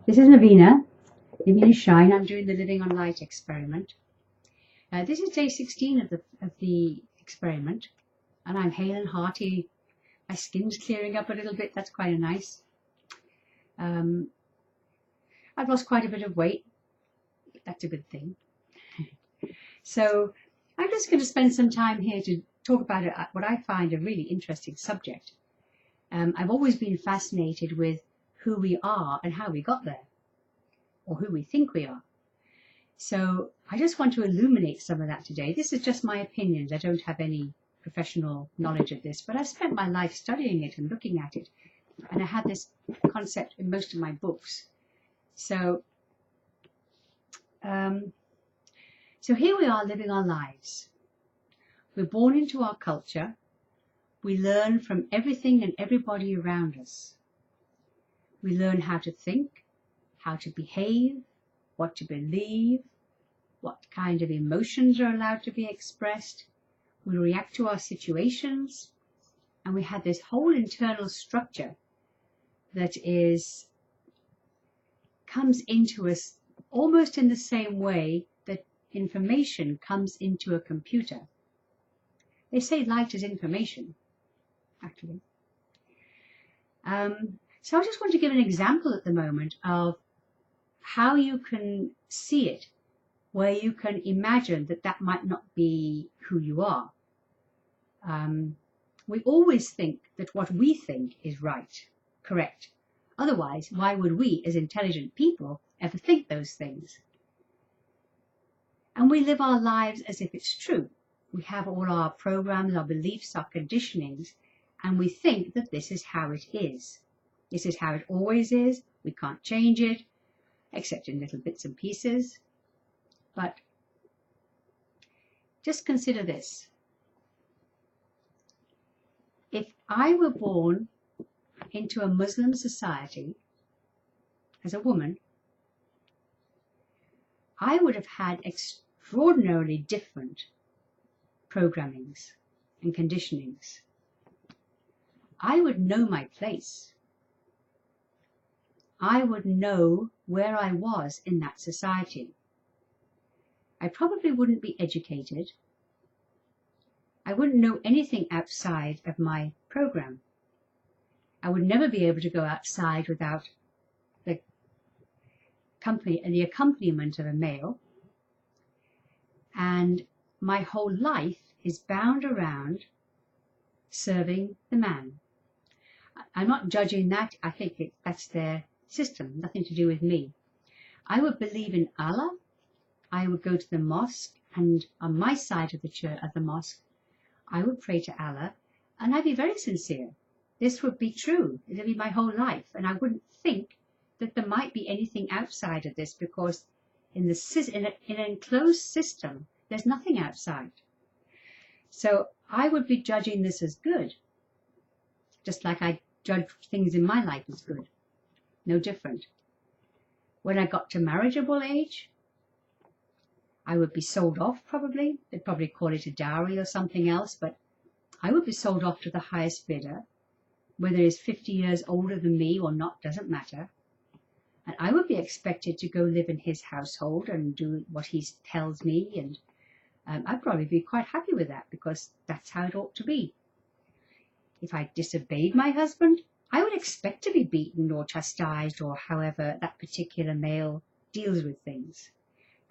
This is Naveena. Naveena Shine. I'm doing the Living on Light experiment. This is day 16 of the experiment, and I'm hale and hearty. My skin's clearing up a little bit. That's quite nice. I've lost quite a bit of weight. That's a good thing. So I'm just going to spend some time here to talk about what I find a really interesting subject. I've always been fascinated with who we are and how we got there, or who we think we are. So I just want to illuminate some of that today. This is just my opinions. I don't have any professional knowledge of this, but I've spent my life studying it and looking at it, and I have this concept in most of my books. So here we are living our lives. We're born into our culture. We learn from everything and everybody around us. We learn how to think, how to behave, what to believe, what kind of emotions are allowed to be expressed. We react to our situations, and we have this whole internal structure that comes into us almost in the same way that information comes into a computer. They say light is information, actually. So I just want to give an example at the moment of how you can see it, where you can imagine that that might not be who you are. We always think that what we think is right, correct. Otherwise, why would we, as intelligent people, ever think those things? And we live our lives as if it's true. We have all our programs, our beliefs, our conditionings, and we think that this is how it is. This is how it always is. We can't change it, except in little bits and pieces. But just consider this. If I were born into a Muslim society as a woman, I would have had extraordinarily different programmings and conditionings. I would know my place. I would know where I was in that society. I probably wouldn't be educated. I wouldn't know anything outside of my program. I would never be able to go outside without the accompaniment of a male. And my whole life is bound around serving the man. I'm not judging that. I think that's their system, nothing to do with me. I would believe in Allah. I would go to the mosque, and on my side of the mosque, I would pray to Allah, and I'd be very sincere. This would be true. It would be my whole life, and I wouldn't think that there might be anything outside of this, because in an enclosed system, there's nothing outside. So I would be judging this as good, just like I judge things in my life as good. No different. When I got to marriageable age, I would be sold off probably. They'd probably call it a dowry or something else, but I would be sold off to the highest bidder, whether he's 50 years older than me or not, doesn't matter. And I would be expected to go live in his household and do what he tells me, and I'd probably be quite happy with that, because that's how it ought to be. If I disobeyed my husband, I would expect to be beaten or chastised, or however that particular male deals with things.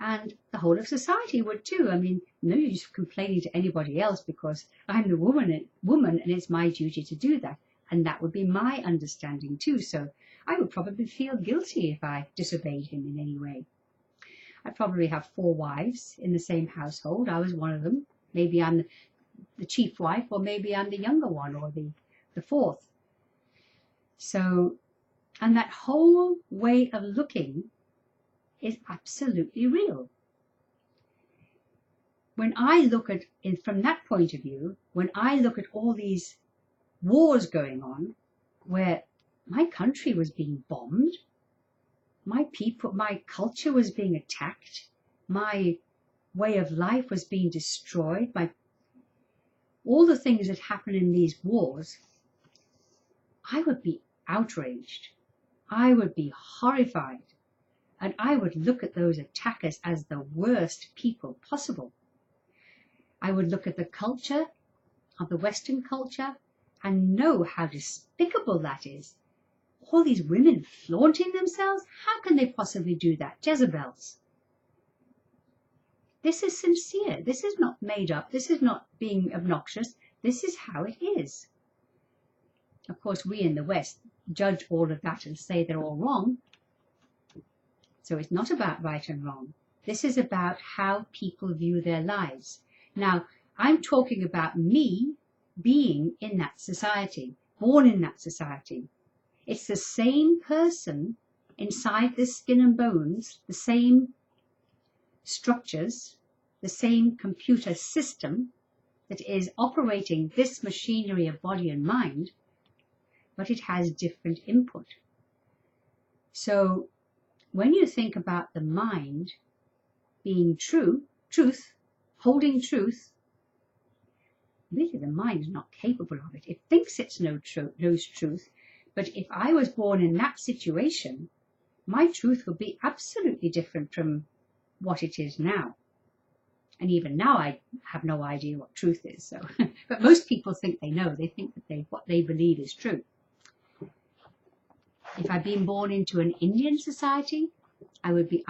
And the whole of society would too. I mean, no use complaining to anybody else, because I'm the woman and it's my duty to do that. And that would be my understanding too. So I would probably feel guilty if I disobeyed him in any way. I'd probably have 4 wives in the same household. I was one of them. Maybe I'm the chief wife, or maybe I'm the younger one, or the fourth. So, and that whole way of looking is absolutely real. When I look at it from that point of view, when I look at all these wars going on, where my country was being bombed, my people, my culture was being attacked, my way of life was being destroyed, all the things that happen in these wars, I would be outraged. I would be horrified. And I would look at those attackers as the worst people possible. I would look at the culture of the Western culture and know how despicable that is. All these women flaunting themselves, how can they possibly do that? Jezebels. This is sincere. This is not made up. This is not being obnoxious. This is how it is. Of course, we in the West judge all of that and say they're all wrong. So it's not about right and wrong. This is about how people view their lives. Now, I'm talking about me being in that society, born in that society. It's the same person inside the skin and bones, the same structures, the same computer system that is operating this machinery of body and mind, but it has different input. So when you think about the mind being truth, holding truth, really the mind is not capable of it. It thinks it knows truth, but if I was born in that situation, my truth would be absolutely different from what it is now. And even now I have no idea what truth is. So, but most people think they know. They think that what they believe is true. If I'd been born into an Indian society, I would be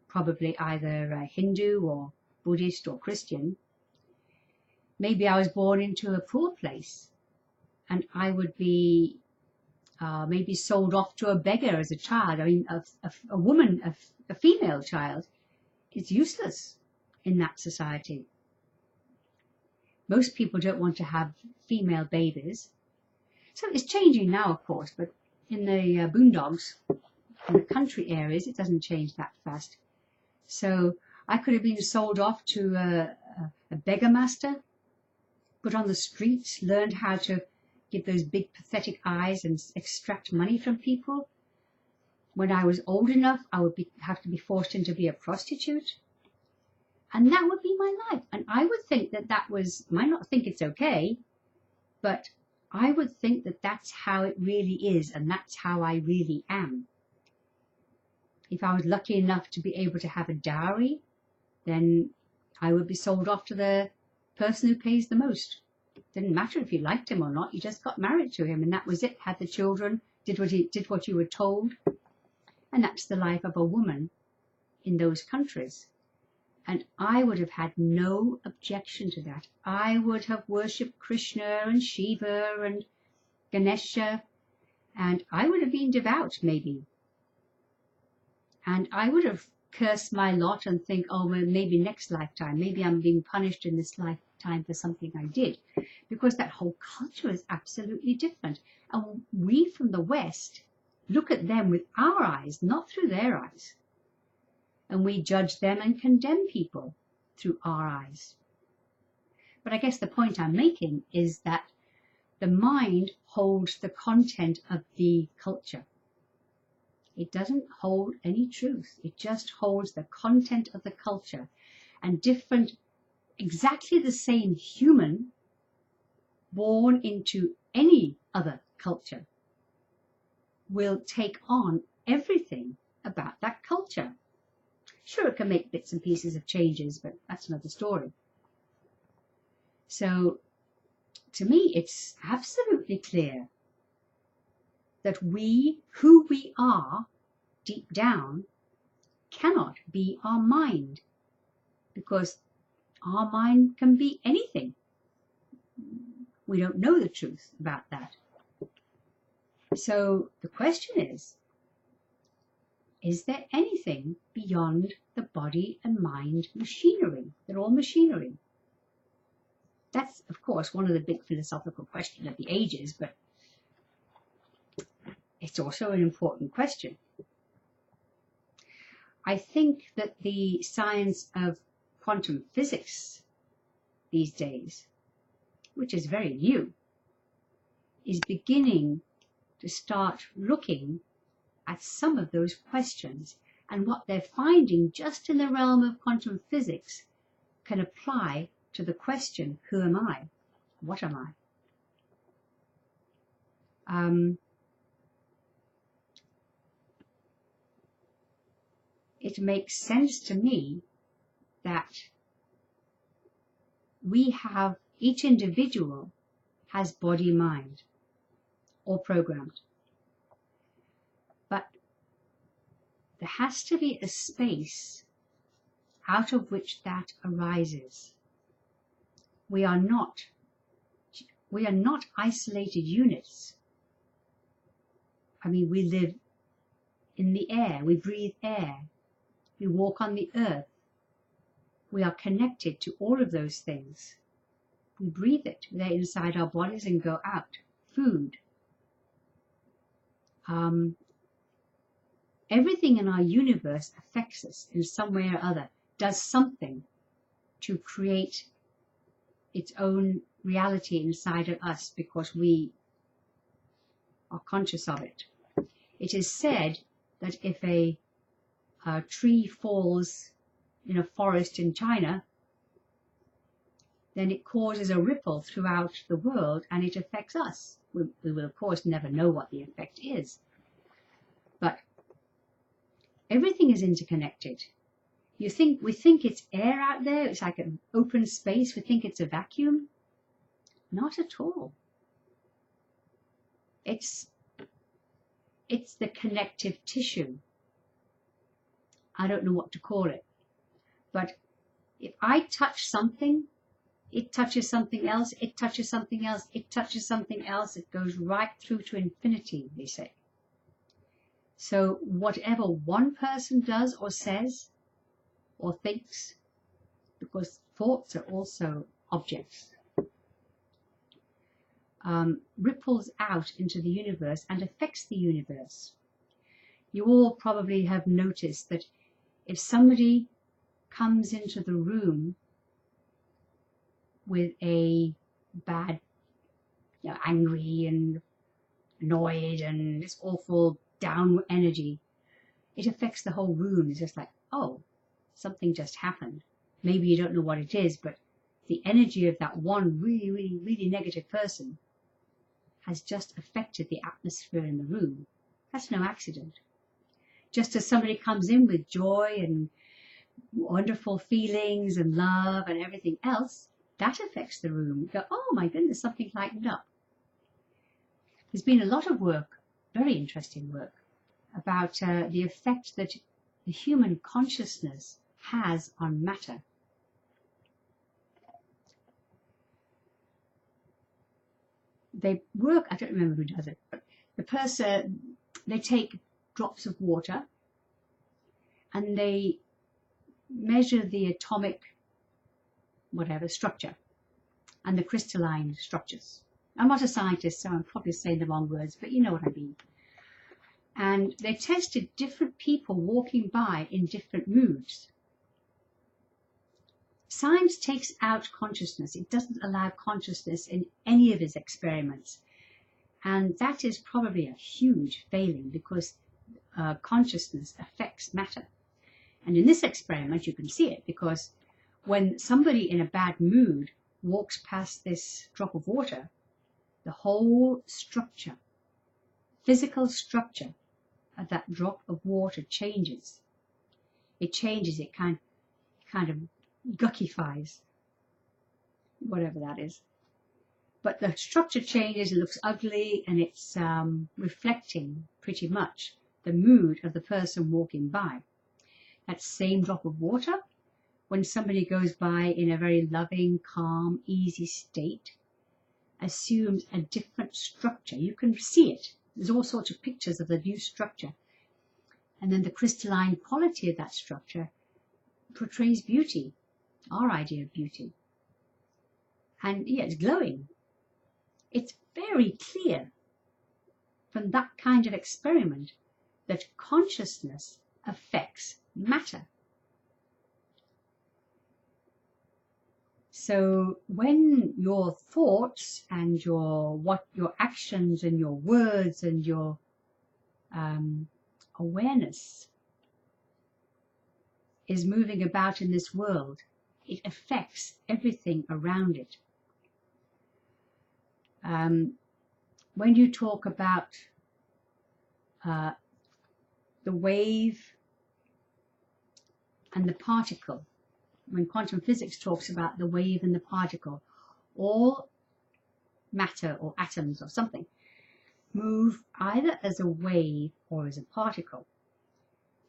probably either Hindu or Buddhist or Christian. Maybe I was born into a poor place and I would be maybe sold off to a beggar as a child. I mean, a woman, a female child is useless in that society. Most people don't want to have female babies. So it's changing now, of course, but in the boondocks, in the country areas, it doesn't change that fast. So I could have been sold off to a beggar master, put on the streets, learned how to give those big pathetic eyes and extract money from people. When I was old enough, I would have to be forced in to be a prostitute. And that would be my life. And I would think might not think it's okay, but I would think that that's how it really is, and that's how I really am. If I was lucky enough to be able to have a dowry, then I would be sold off to the person who pays the most. Didn't matter if you liked him or not, you just got married to him and that was it. Had the children, did what you were told. And that's the life of a woman in those countries. And I would have had no objection to that. I would have worshipped Krishna and Shiva and Ganesha, and I would have been devout maybe. And I would have cursed my lot and think, oh, well, maybe next lifetime, maybe I'm being punished in this lifetime for something I did. Because that whole culture is absolutely different. And we from the West look at them with our eyes, not through their eyes. And we judge them and condemn people through our eyes. But I guess the point I'm making is that the mind holds the content of the culture. It doesn't hold any truth. It just holds the content of the culture. And exactly the same human born into any other culture will take on everything about that culture. Sure, it can make bits and pieces of changes, but that's another story. So, to me, it's absolutely clear that who we are, deep down, cannot be our mind, because our mind can be anything. We don't know the truth about that. So, the question is there anything beyond the body and mind machinery? They're all machinery. That's, of course, one of the big philosophical questions of the ages, but it's also an important question. I think that the science of quantum physics these days, which is very new, is beginning to start looking at some of those questions, and what they're finding just in the realm of quantum physics can apply to the question, who am I? What am I? it makes sense to me that each individual has body, mind, all programmed. But there has to be a space out of which that arises. We are not isolated units. I mean, we live in the air, we breathe air, we walk on the earth. We are connected to all of those things. We breathe it. They're inside our bodies and go out. Food. Everything in our universe affects us in some way or other, does something to create its own reality inside of us because we are conscious of it. It is said that if a tree falls in a forest in China, then it causes a ripple throughout the world and it affects us. We will of course never know what the effect is, but everything is interconnected. We think it's air out there, it's like an open space, we think it's a vacuum. Not at all. It's the connective tissue. I don't know what to call it. But if I touch something, it touches something else, it touches something else, it touches something else, it goes right through to infinity, they say. So whatever one person does or says or thinks, because thoughts are also objects, ripples out into the universe and affects the universe. You all probably have noticed that if somebody comes into the room with a bad, angry and annoyed and this awful down energy, it affects the whole room. It's just like, oh, something just happened. Maybe you don't know what it is, but the energy of that one really, really, really negative person has just affected the atmosphere in the room. That's no accident. Just as somebody comes in with joy and wonderful feelings and love and everything else, that affects the room. You go, oh my goodness, something lightened up. There's been a lot of work, very interesting work, about the effect that the human consciousness has on matter. They work, I don't remember who does it, but the person, they take drops of water and they measure the atomic structure and the crystalline structures. I'm not a scientist, so I'm probably saying the wrong words, but you know what I mean. And they tested different people walking by in different moods. Science takes out consciousness. It doesn't allow consciousness in any of its experiments. And that is probably a huge failing because consciousness affects matter. And in this experiment, you can see it because when somebody in a bad mood walks past this drop of water, the whole structure, physical structure of that drop of water changes. It changes, it kind of guckifies, whatever that is. But the structure changes, it looks ugly, and it's reflecting pretty much the mood of the person walking by. That same drop of water, when somebody goes by in a very loving, calm, easy state, assumes a different structure. You can see it. There's all sorts of pictures of the new structure. And then the crystalline quality of that structure portrays beauty, our idea of beauty. And yeah, it's glowing. It's very clear from that kind of experiment that consciousness affects matter. So when your thoughts and your actions and your words and your awareness is moving about in this world, it affects everything around it. When you talk about the wave and the particle. When quantum physics talks about the wave and the particle, all matter or atoms or something move either as a wave or as a particle.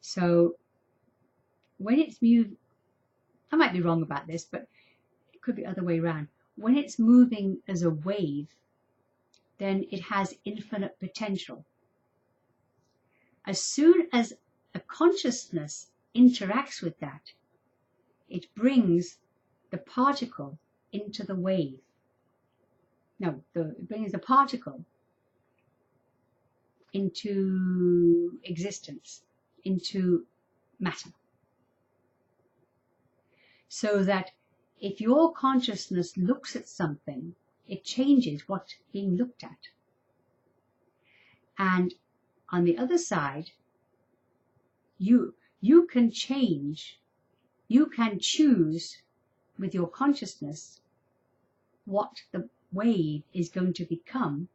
So when it's moved, I might be wrong about this, but it could be the other way around. When it's moving as a wave, then it has infinite potential. As soon as a consciousness interacts with that, it brings the particle into the wave. No, it brings the particle into existence, into matter. So that if your consciousness looks at something, it changes what's being looked at. And on the other side, you can change, you can choose with your consciousness what the wave is going to become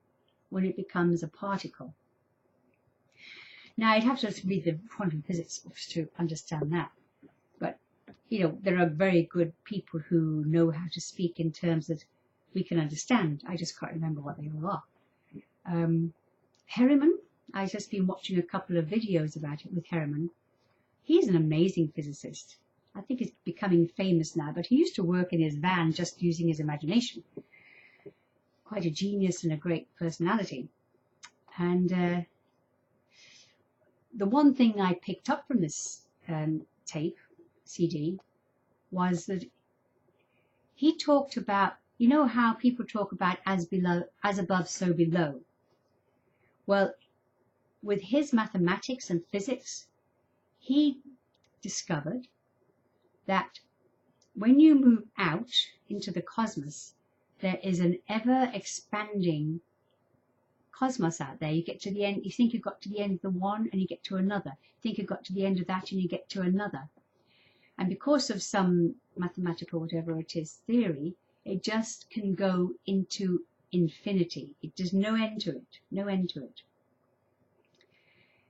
when it becomes a particle. Now, I'd have to read the quantum physics books to understand that. But, there are very good people who know how to speak in terms that we can understand. I just can't remember what they all are. Harriman, I've just been watching a couple of videos about it with Harriman. He's an amazing physicist. I think he's becoming famous now, but he used to work in his van just using his imagination. Quite a genius and a great personality. And the one thing I picked up from this CD, was that he talked about, how people talk about as above, so below. Well, with his mathematics and physics, he discovered that when you move out into the cosmos, there is an ever-expanding cosmos out there. You get to the end, you think you've got to the end of the one and you get to another. You think you've got to the end of that and you get to another. And because of some mathematical, whatever it is, theory, it just can go into infinity. There's no end to it, no end to it.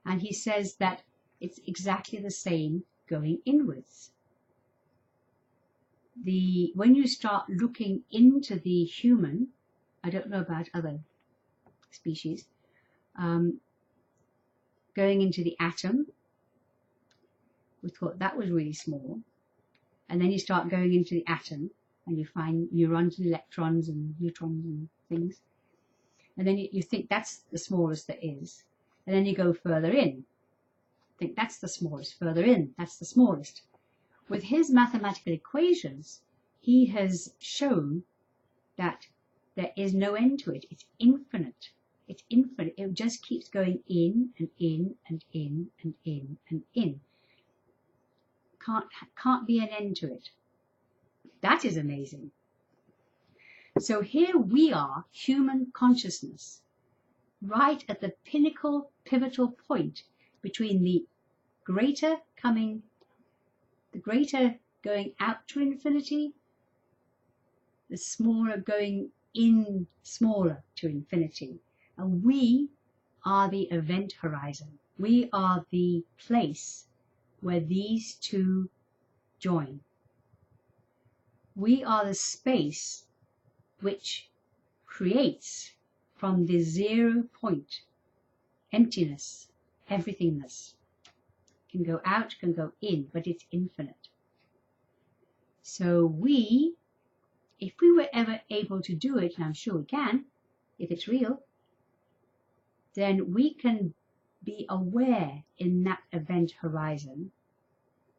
And he says that it's exactly the same going inwards. When you start looking into the human, I don't know about other species, going into the atom, we thought that was really small, and then you start going into the atom and you find neurons and electrons and neutrons and things, and then you think that's the smallest there is, and then you go further in, think that's the smallest, further in, that's the smallest. With his mathematical equations, he has shown that there is no end to it. It's infinite. It's infinite. It just keeps going in and in and in and in and in. Can't be an end to it. That is amazing. So here we are, human consciousness, right at the pinnacle, pivotal point between the greater going out to infinity, the smaller going in smaller to infinity. And we are the event horizon. We are the place where these two join. We are the space which creates from the 0 point, emptiness, everythingness. Can go out, can go in, but it's infinite. So if we were ever able to do it, and I'm sure we can, if it's real, then we can be aware in that event horizon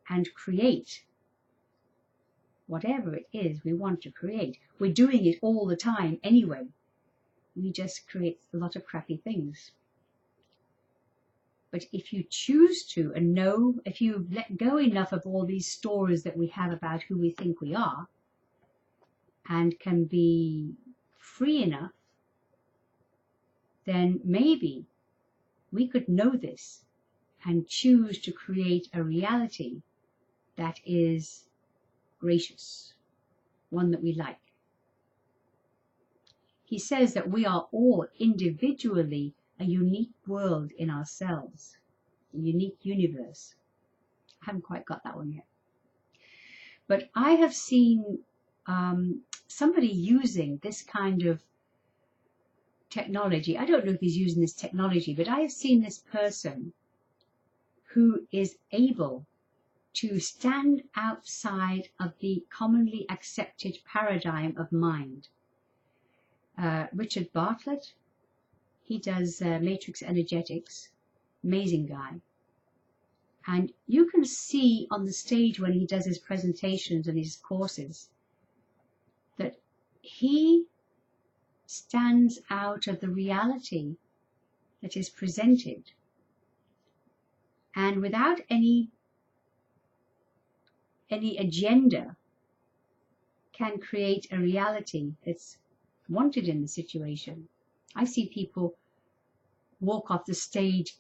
and create whatever it is we want to create. We're doing it all the time anyway. We just create a lot of crappy things. But if you choose to, and know, if you let go enough of all these stories that we have about who we think we are, and can be free enough, then maybe we could know this and choose to create a reality that is gracious, one that we like. He says that we are all individually a unique world in ourselves, a unique universe. I haven't quite got that one yet. But I have seen somebody using this kind of technology. I don't know if he's using this technology, but I have seen this person who is able to stand outside of the commonly accepted paradigm of mind. Richard Bartlett, he does matrix energetics, amazing guy. And you can see on the stage when he does his presentations and his courses that he stands out of the reality that is presented, and without any agenda can create a reality that's wanted in the situation. I see people walk off the stage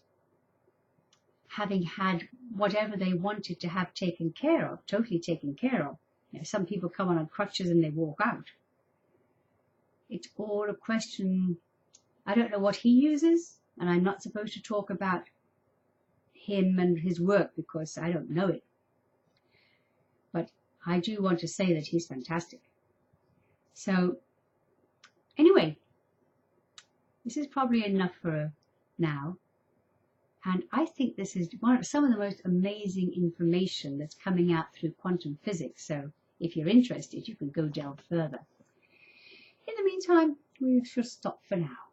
having had whatever they wanted to have taken care of, totally taken care of. You know, some people come on crutches and they walk out. It's all a question. I don't know what he uses, and I'm not supposed to talk about him and his work because I don't know it. But I do want to say that he's fantastic. So anyway, this is probably enough for now. And I think this is some of the most amazing information that's coming out through quantum physics. So if you're interested, you can go delve further. In the meantime, we shall stop for now.